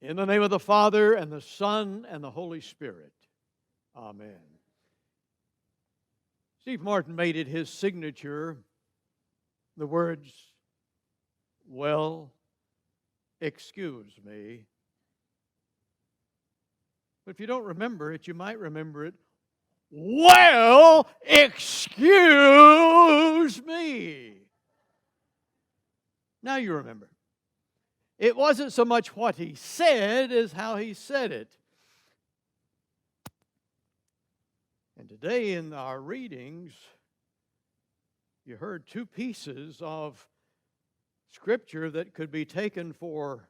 In the name of the Father, and the Son, and the Holy Spirit. Amen. Steve Martin made it his signature, the words, "Well, excuse me." But if you don't remember it, you might remember it, "Well, excuse me." Now you remember. It wasn't so much what he said as how he said it. And today in our readings, you heard two pieces of Scripture that could be taken for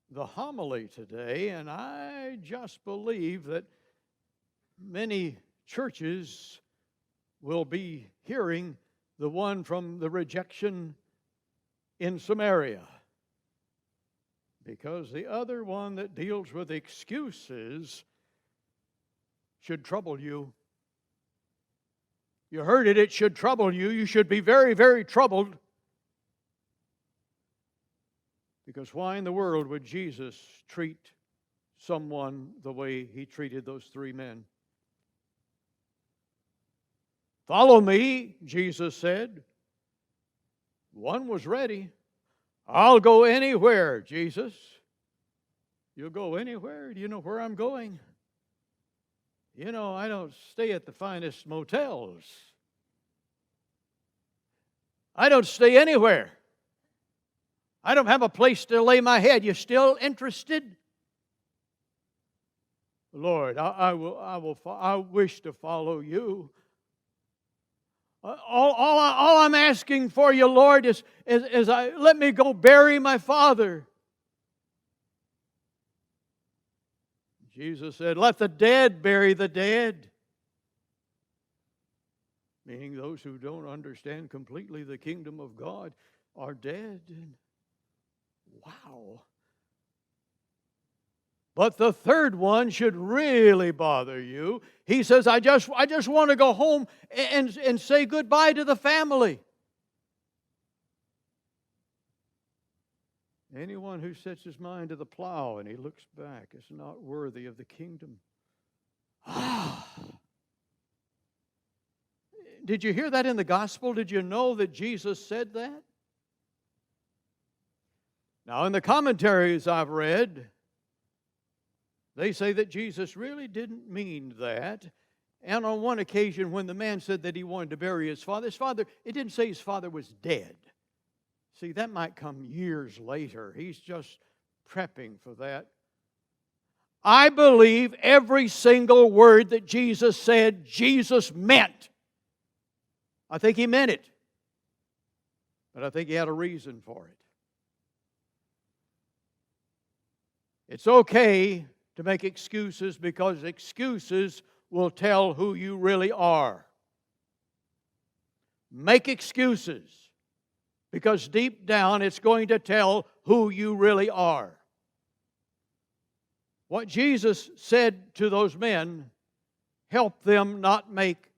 the homily today, and I just believe that many churches will be hearing the one from the rejection in Samaria, because the other one that deals with excuses should trouble you. You heard it, it should trouble you. You should be very, very troubled. Because why in the world would Jesus treat someone the way he treated those three men? "Follow me," Jesus said. One was ready. "I'll go anywhere, Jesus." "You'll go anywhere? Do you know where I'm going?" "You know, I don't stay at the finest motels. I don't stay anywhere. I don't have a place to lay my head. You still interested?" "Lord, I wish to follow you. All I'm asking for you, Lord, is let me go bury my father." Jesus said, "Let the dead bury the dead." Meaning those who don't understand completely the kingdom of God are dead. Wow. But the third one should really bother you. He says, I just want to go home and say goodbye to the family. Anyone who sets his mind to the plow and he looks back is not worthy of the kingdom. Did you hear that in the gospel? Did you know that Jesus said that? Now, in the commentaries I've read, they say that Jesus really didn't mean that. And on one occasion, when the man said that he wanted to bury his father, it didn't say his father was dead. See, that might come years later. He's just prepping for that. I believe every single word that Jesus said, Jesus meant. I think he meant it. But I think he had a reason for it. It's okay to make excuses, because excuses will tell who you really are. Make excuses, because deep down it's going to tell who you really are. What Jesus said to those men helped them not make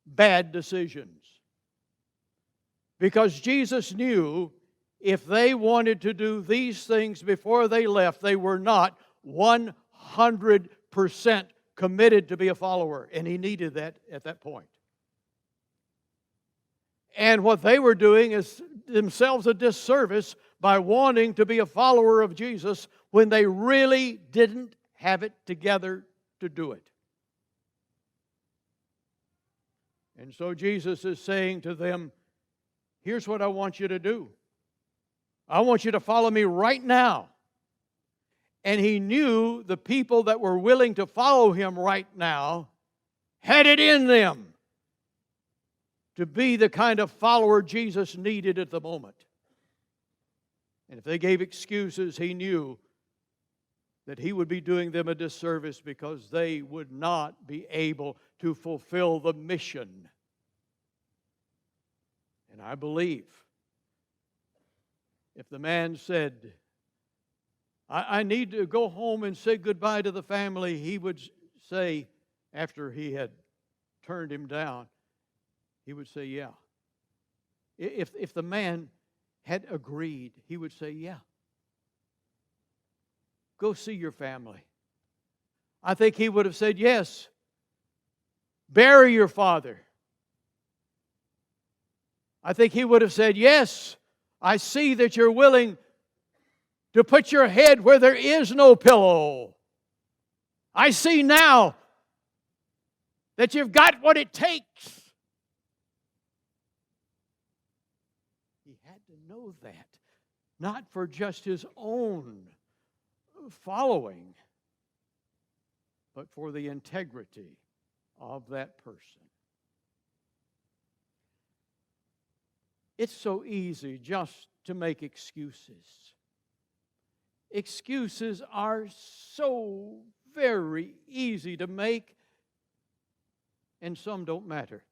bad decisions. Because Jesus knew if they wanted to do these things before they left, they were not 100% committed to be a follower. And he needed that at that point. And what they were doing is themselves a disservice by wanting to be a follower of Jesus when they really didn't have it together to do it. And so Jesus is saying to them, here's what I want you to do. I want you to follow me right now. And he knew the people that were willing to follow him right now had it in them to be the kind of follower Jesus needed at the moment. And if they gave excuses, he knew that he would be doing them a disservice, because they would not be able to fulfill the mission. And I believe if the man said, I need to go home and say goodbye to the family, he would say, after he had turned him down, he would say, yeah. If the man had agreed, he would say, yeah. go see your family. I think he would have said, yes, bury your father. I think he would have said, yes, I see that you're willing to put your head where there is no pillow. I see now that you've got what it takes. He had to know that, not for just his own following, but for the integrity of that person. It's so easy just to make excuses. Excuses are so very easy to make, and some don't matter.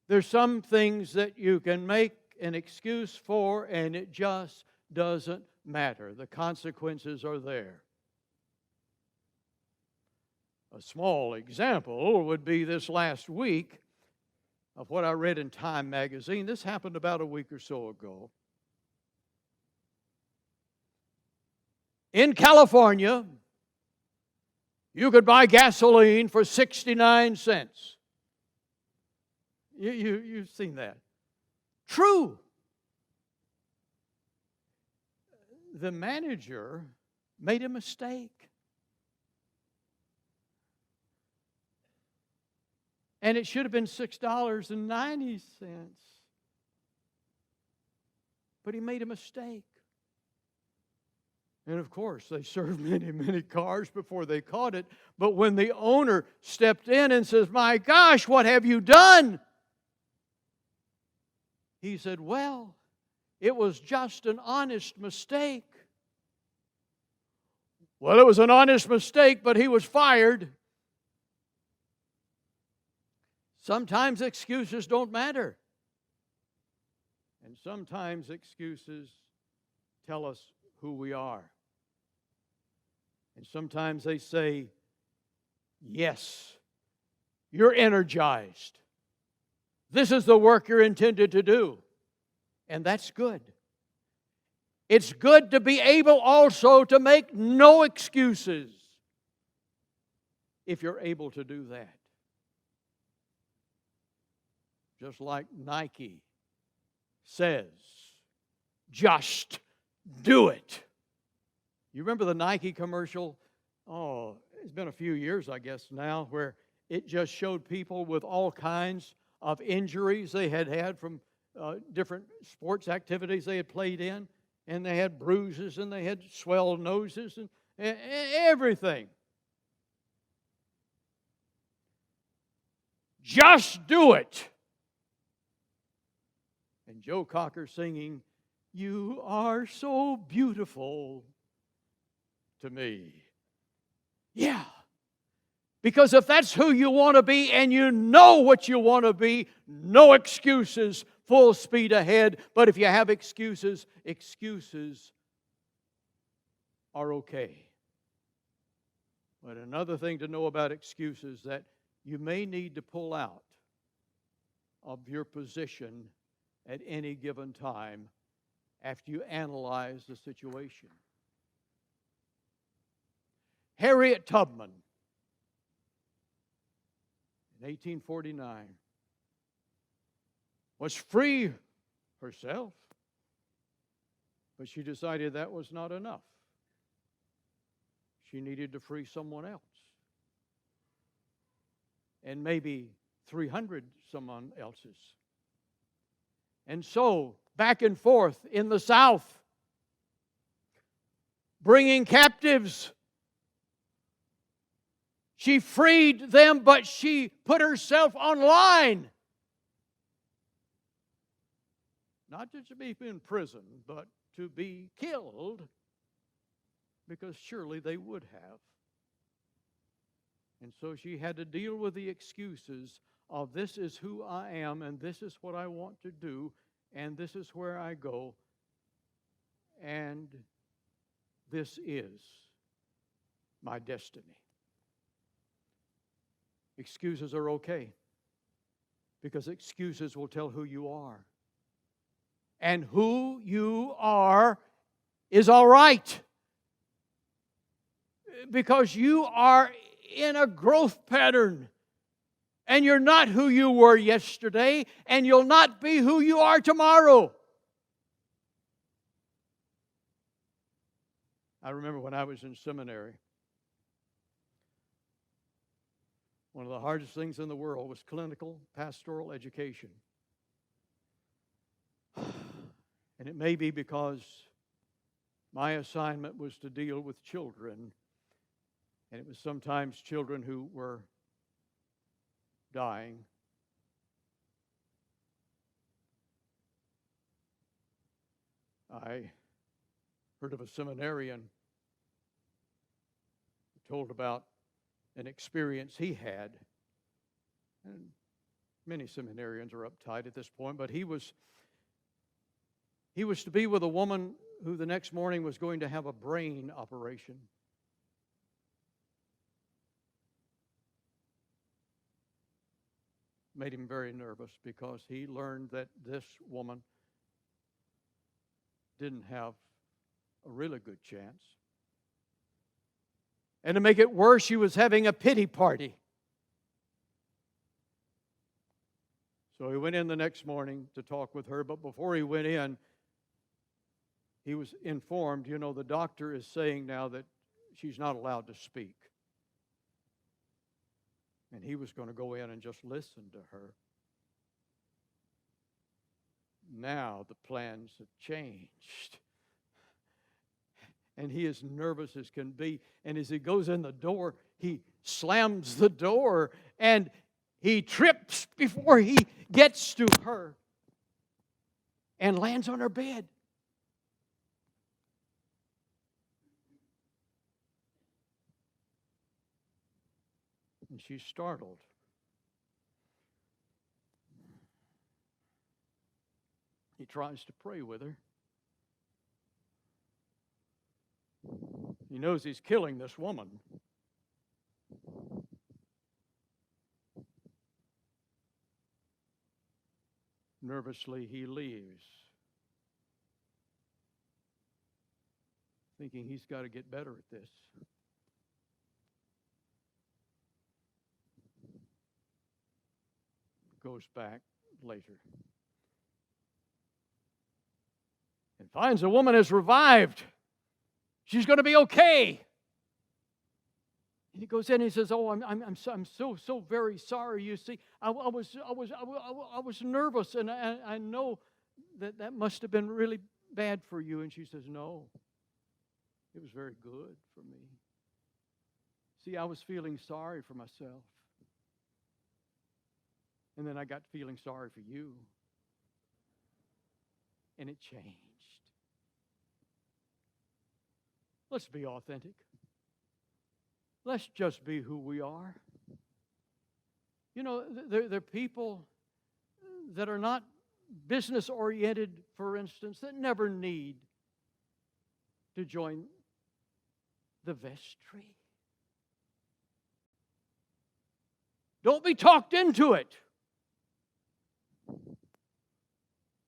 There's some things that you can make an excuse for, and it just doesn't matter. The consequences are there. A small example would be this last week of what I read in Time magazine. This happened about a week or so ago. In California, you could buy gasoline for 69 cents. You've seen that. True. The manager made a mistake. And it should have been $6.90. But he made a mistake. And of course, they served many, many cars before they caught it. But when the owner stepped in and says, "My gosh, what have you done?" He said, "Well, it was just an honest mistake." Well, it was an honest mistake, but he was fired. Sometimes excuses don't matter. And sometimes excuses tell us who we are. And sometimes they say, yes, you're energized. This is the work you're intended to do. And that's good. It's good to be able also to make no excuses if you're able to do that. Just like Nike says, just do it. You remember the Nike commercial? Oh, it's been a few years, I guess, now, where it just showed people with all kinds of injuries they had had from different sports activities they had played in. And they had bruises and they had swelled noses and everything. Just do it. And Joe Cocker singing, "You are so beautiful to me." Yeah. Because if that's who you want to be and you know what you want to be, no excuses, full speed ahead. But if you have excuses, excuses are okay. But another thing to know about excuses that you may need to pull out of your position at any given time after you analyze the situation. Harriet Tubman, in 1849, was free herself, but she decided that was not enough. She needed to free someone else. And maybe 300 someone else's. And so, back and forth in the South, bringing captives. She freed them, but she put herself online. Not just to be in prison, but to be killed, because surely they would have. And so she had to deal with the excuses of, this is who I am, and this is what I want to do, and this is where I go, and this is my destiny. Excuses are okay, because excuses will tell who you are. And who you are is all right. Because you are in a growth pattern. And you're not who you were yesterday, and you'll not be who you are tomorrow. I remember when I was in seminary, one of the hardest things in the world was clinical pastoral education. And it may be because my assignment was to deal with children, and it was sometimes children who were dying. I heard of a seminarian who told about an experience he had. And many seminarians are uptight at this point, but he was to be with a woman who the next morning was going to have a brain operation. Made him very nervous because he learned that this woman didn't have a really good chance. And to make it worse, she was having a pity party. So he went in the next morning to talk with her, but before he went in, he was informed, the doctor is saying now that she's not allowed to speak. And he was going to go in and just listen to her. Now the plans have changed. And he is nervous as can be. And as he goes in the door, he slams the door and he trips before he gets to her and lands on her bed. And she's startled. He tries to pray with her. He knows he's killing this woman. Nervously, he leaves, thinking he's got to get better at this. Goes back later and finds the woman is revived. She's going to be okay. And he goes in and he says, "Oh, I'm so very sorry. You see, I was nervous, and I know that must have been really bad for you." And she says, "No, it was very good for me. See, I was feeling sorry for myself. And then I got feeling sorry for you. And it changed." Let's be authentic. Let's just be who we are. There are people that are not business-oriented, for instance, that never need to join the vestry. Don't be talked into it.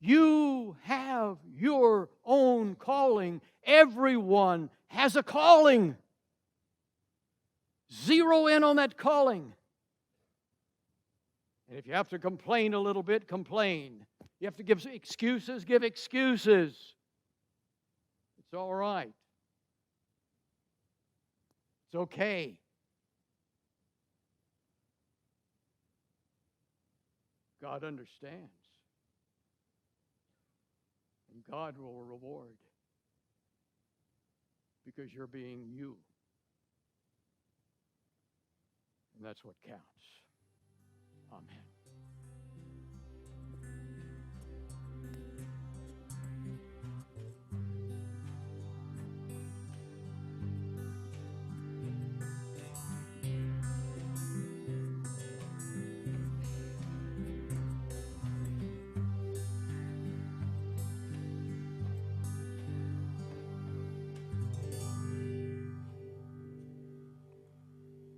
You have your own calling. Everyone has a calling. Zero in on that calling. And if you have to complain a little bit, complain. You have to give excuses, give excuses. It's all right. It's okay. God understands. And God will reward because you're being you. And that's what counts. Amen.